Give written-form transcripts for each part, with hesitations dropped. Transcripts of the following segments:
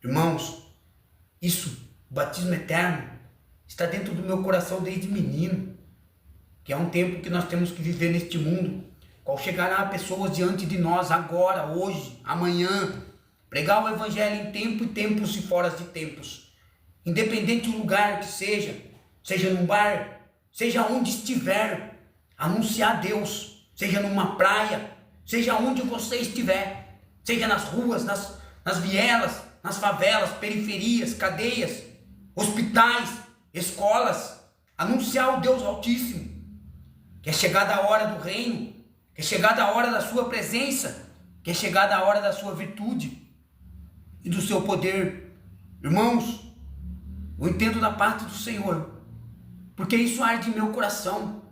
Irmãos, isso, o batismo eterno, está dentro do meu coração desde menino, que é um tempo que nós temos que viver neste mundo, qual chegará pessoas diante de nós agora, hoje, amanhã, pregar o evangelho em tempo e tempos e fora de tempos, independente do lugar que seja, seja num bar, seja onde estiver, anunciar Deus, seja numa praia, seja onde você estiver, seja nas ruas, nas vielas, nas favelas, periferias, cadeias, hospitais, escolas, anunciar o Deus Altíssimo, que é chegada a hora do reino, que é chegada a hora da sua presença, que é chegada a hora da sua virtude e do seu poder. Irmãos, eu entendo da parte do Senhor, porque isso arde em meu coração.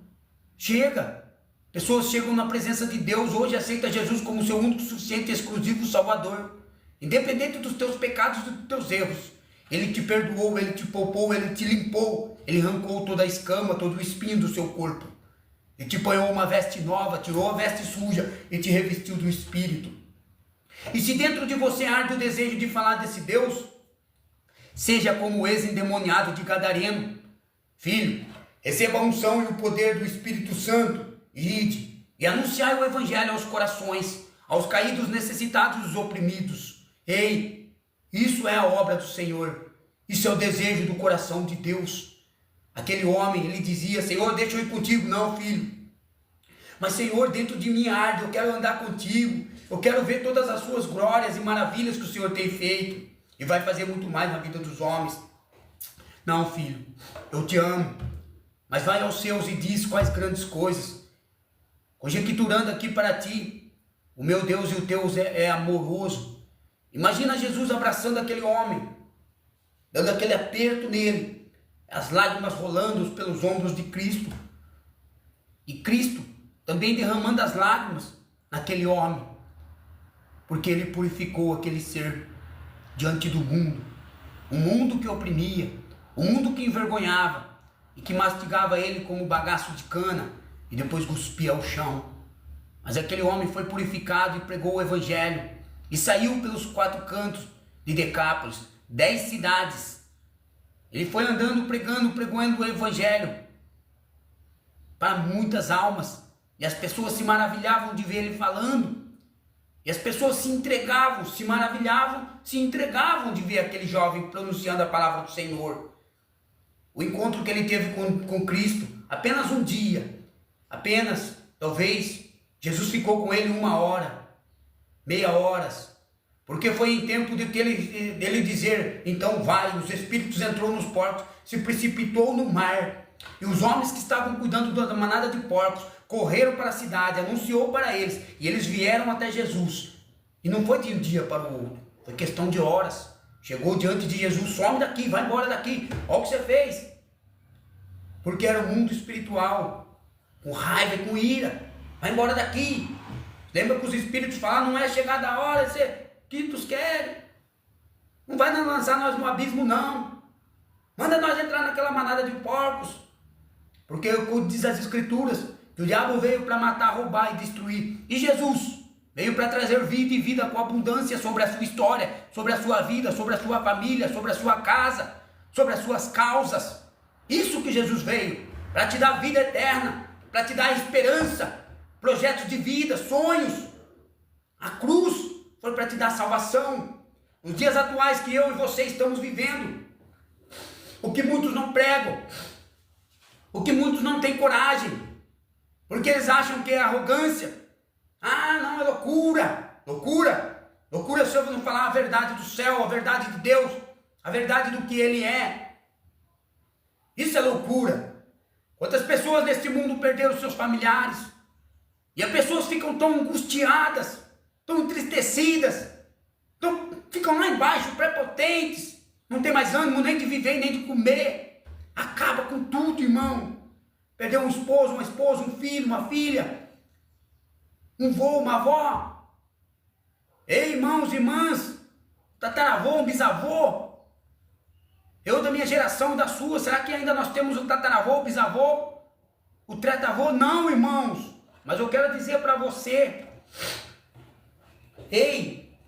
Chega, pessoas chegam na presença de Deus, hoje aceita Jesus como seu único, suficiente e exclusivo Salvador, independente dos teus pecados e dos teus erros. Ele te perdoou, Ele te poupou, Ele te limpou, Ele arrancou toda a escama, todo o espinho do seu corpo, e te ponhou uma veste nova, tirou a veste suja e te revestiu do Espírito. E se dentro de você arde o desejo de falar desse Deus, seja como o ex-endemoniado de Gadareno: filho, receba a unção e o poder do Espírito Santo, e ide, e anunciai o evangelho aos corações, aos caídos, necessitados e os oprimidos. Ei, isso é a obra do Senhor, isso é o desejo do coração de Deus. Aquele homem, ele dizia: Senhor, deixa eu ir contigo. Não, filho, mas Senhor, dentro de mim arde, eu quero andar contigo, eu quero ver todas as suas glórias e maravilhas que o Senhor tem feito, e vai fazer muito mais na vida dos homens. Não, filho, eu te amo, mas vai aos seus e diz quais grandes coisas, conjecturando aqui para ti, o meu Deus e o teu é amoroso. Imagina Jesus abraçando aquele homem, dando aquele aperto nele, as lágrimas rolando pelos ombros de Cristo, e Cristo também derramando as lágrimas naquele homem, porque ele purificou aquele ser diante do mundo, um mundo que oprimia, um mundo que envergonhava e que mastigava ele como bagaço de cana e depois cuspia ao chão. Mas aquele homem foi purificado e pregou o evangelho e saiu pelos 4 cantos de Decápolis, 10 cidades. Ele foi andando, pregando o evangelho para muitas almas, e as pessoas se maravilhavam de ver ele falando, e as pessoas se entregavam, se maravilhavam, se entregavam de ver aquele jovem pronunciando a palavra do Senhor. O encontro que ele teve com Cristo, apenas um dia, apenas, talvez, Jesus ficou com ele 1 hora, meia hora, porque foi em tempo dele dizer: então vai. Os espíritos entrou nos porcos, se precipitou no mar, e os homens que estavam cuidando da manada de porcos correram para a cidade, anunciou para eles, e eles vieram até Jesus, e não foi de um dia para o outro, foi questão de horas. Chegou diante de Jesus: some daqui, vai embora daqui, olha o que você fez, porque era um mundo espiritual, com raiva e com ira. Vai embora daqui. Lembra que os espíritos falaram: não é chegada a hora, você quintos querem, não vai lançar nós no abismo, não, manda nós entrar naquela manada de porcos, porque diz as escrituras que o diabo veio para matar, roubar e destruir, e Jesus veio para trazer vida e vida com abundância sobre a sua história, sobre a sua vida, sobre a sua família, sobre a sua casa, sobre as suas causas. Isso que Jesus veio, para te dar vida eterna, para te dar esperança, projetos de vida, sonhos. A cruz foi para te dar salvação. Nos dias atuais que eu e você estamos vivendo, o que muitos não pregam, o que muitos não têm coragem, porque eles acham que é arrogância. Ah, não, é loucura, loucura, loucura se eu não falar a verdade do céu, a verdade de Deus, a verdade do que Ele é. Isso é loucura. Quantas pessoas neste mundo perderam seus familiares, e as pessoas ficam tão angustiadas, tão entristecidas, ficam lá embaixo, prepotentes, não tem mais ânimo nem de viver, nem de comer, acaba com tudo, irmão. Perdeu um esposo, uma esposa, um filho, uma filha, um vô, uma avó. Ei, irmãos e irmãs, tataravô, um bisavô. Eu da minha geração e da sua, será que ainda nós temos o tataravô, o bisavô, o tretavô? Não, irmãos, mas eu quero dizer para você, ei,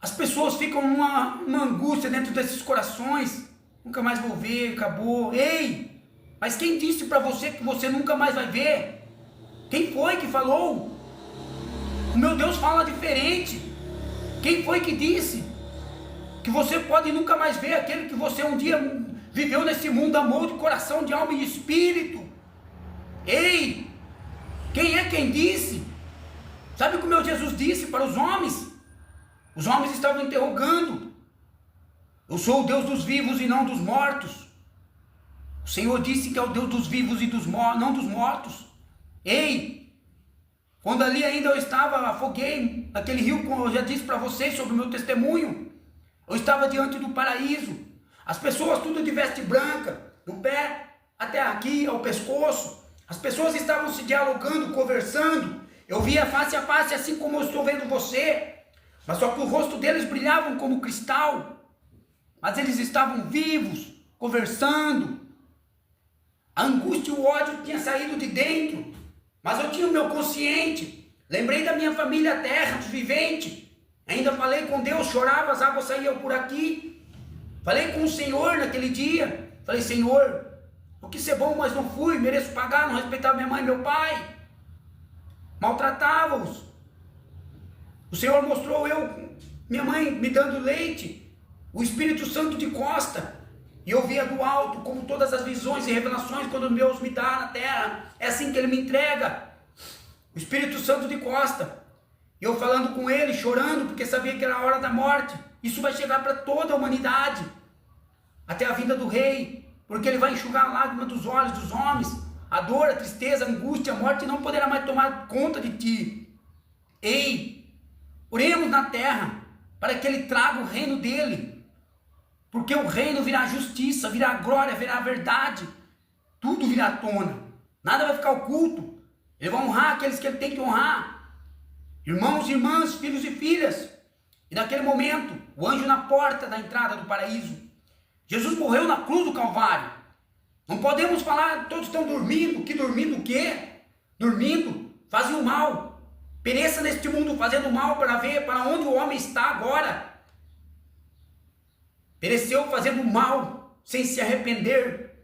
As pessoas ficam numa angústia dentro desses corações. Nunca mais vou ver, acabou. Ei, mas quem disse para você que você nunca mais vai ver? Quem foi que falou? O meu Deus fala diferente. Quem foi que disse que você pode nunca mais ver aquele que você um dia viveu nesse mundo, amou de coração, de alma e de espírito? Ei, quem é quem disse? Sabe o que o meu Jesus disse para os homens? Os homens estavam interrogando. Eu sou o Deus dos vivos e não dos mortos. O Senhor disse que é o Deus dos vivos e não dos mortos. Ei, quando ali ainda eu estava, afoguei naquele rio, como eu já disse para vocês sobre o meu testemunho. Eu estava diante do paraíso. As pessoas tudo de veste branca, do pé até aqui ao pescoço. As pessoas estavam se dialogando, conversando. Eu via face a face, assim como eu estou vendo você. Mas só que o rosto deles brilhavam como cristal. Mas eles estavam vivos, conversando. A angústia e o ódio tinham saído de dentro. Mas eu tinha o meu consciente. Lembrei da minha família terra, dos viventes. Ainda falei com Deus, chorava, as águas saíam por aqui. Falei com o Senhor naquele dia. Falei, Senhor, eu quis ser bom, mas não fui. Mereço pagar, não respeitava minha mãe e meu pai. Maltratava-os. O Senhor mostrou minha mãe me dando leite. O Espírito Santo de costa. E eu via do alto, como todas as visões e revelações, quando Deus me dá na terra. É assim que Ele me entrega. O Espírito Santo de costa. E eu falando com Ele, chorando, porque sabia que era a hora da morte. Isso vai chegar para toda a humanidade. Até a vinda do Rei. Porque Ele vai enxugar a lágrima dos olhos dos homens. A dor, a tristeza, a angústia, a morte não poderá mais tomar conta de ti. Ei, oremos na terra, para que Ele traga o reino dEle. Porque o reino virá justiça, virá glória, virá verdade. Tudo virá à tona. Nada vai ficar oculto. Ele vai honrar aqueles que Ele tem que honrar. Irmãos e irmãs, filhos e filhas. E naquele momento, o anjo na porta da entrada do paraíso. Jesus morreu na cruz do Calvário. Não podemos falar, todos estão dormindo. Que dormindo o quê? Dormindo, fazem o mal. Pereça neste mundo fazendo mal para ver para onde o homem está agora. Pereceu fazendo mal, sem se arrepender.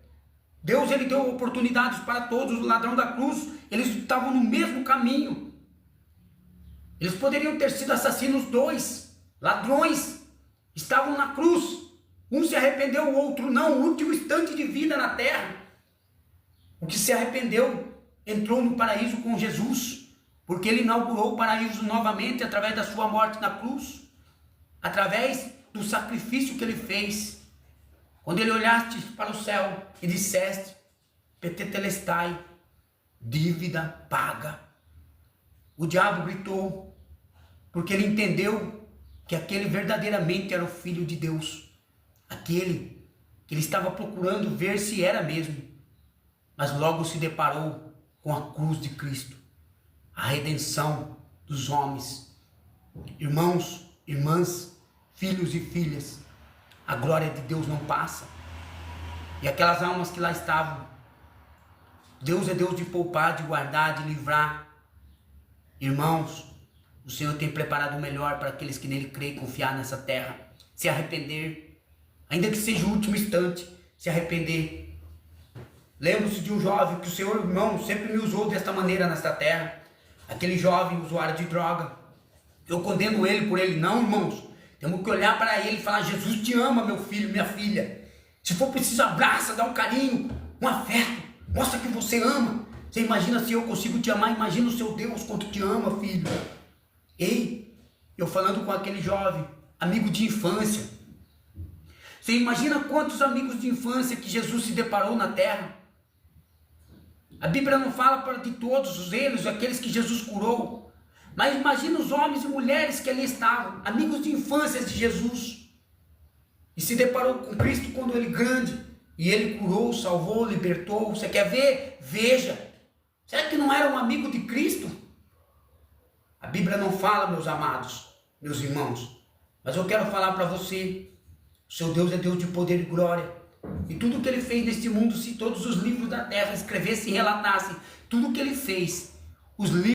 Deus, Ele deu oportunidades para todos. O ladrão da cruz, eles estavam no mesmo caminho. Eles poderiam ter sido assassinos dois, ladrões, estavam na cruz. Um se arrependeu, o outro não, o último instante de vida na terra. O que se arrependeu entrou no paraíso com Jesus, porque Ele inaugurou o paraíso novamente através da sua morte na cruz, através do sacrifício que Ele fez. Quando Ele olhaste para o céu e disseste, Petetelestai, dívida paga. O diabo gritou, porque ele entendeu que aquele verdadeiramente era o Filho de Deus. Aquele que ele estava procurando ver se era mesmo. Mas logo se deparou com a cruz de Cristo. A redenção dos homens. Irmãos, irmãs, filhos e filhas. A glória de Deus não passa. E aquelas almas que lá estavam. Deus é Deus de poupar, de guardar, de livrar. Irmãos, o Senhor tem preparado o melhor para aqueles que nele creem e confiar nessa terra. Se arrepender, ainda que seja o último instante, se arrepender. Lembro-se de um jovem que o Senhor, irmão, sempre me usou desta maneira nesta terra. Aquele jovem usuário de droga. Eu condeno ele por ele. Não, irmãos. Temos que olhar para ele e falar, Jesus te ama, meu filho, minha filha. Se for preciso, abraça, dá um carinho, um afeto. Mostra que você ama. Você imagina se eu consigo te amar, imagina o seu Deus quanto te ama, filho. Ei, eu falando com aquele jovem, amigo de infância. Você imagina quantos amigos de infância que Jesus se deparou na terra? A Bíblia não fala para de todos eles, aqueles que Jesus curou. Mas imagina os homens e mulheres que ali estavam, amigos de infância de Jesus. E se deparou com Cristo quando ele grande. E ele curou, salvou, libertou. Você quer ver? Veja. Será que não era um amigo de Cristo? A Bíblia não fala, meus amados, meus irmãos. Mas eu quero falar para você. O seu Deus é Deus de poder e glória. E tudo que Ele fez neste mundo, se todos os livros da terra escrevessem e relatassem tudo que Ele fez, os livros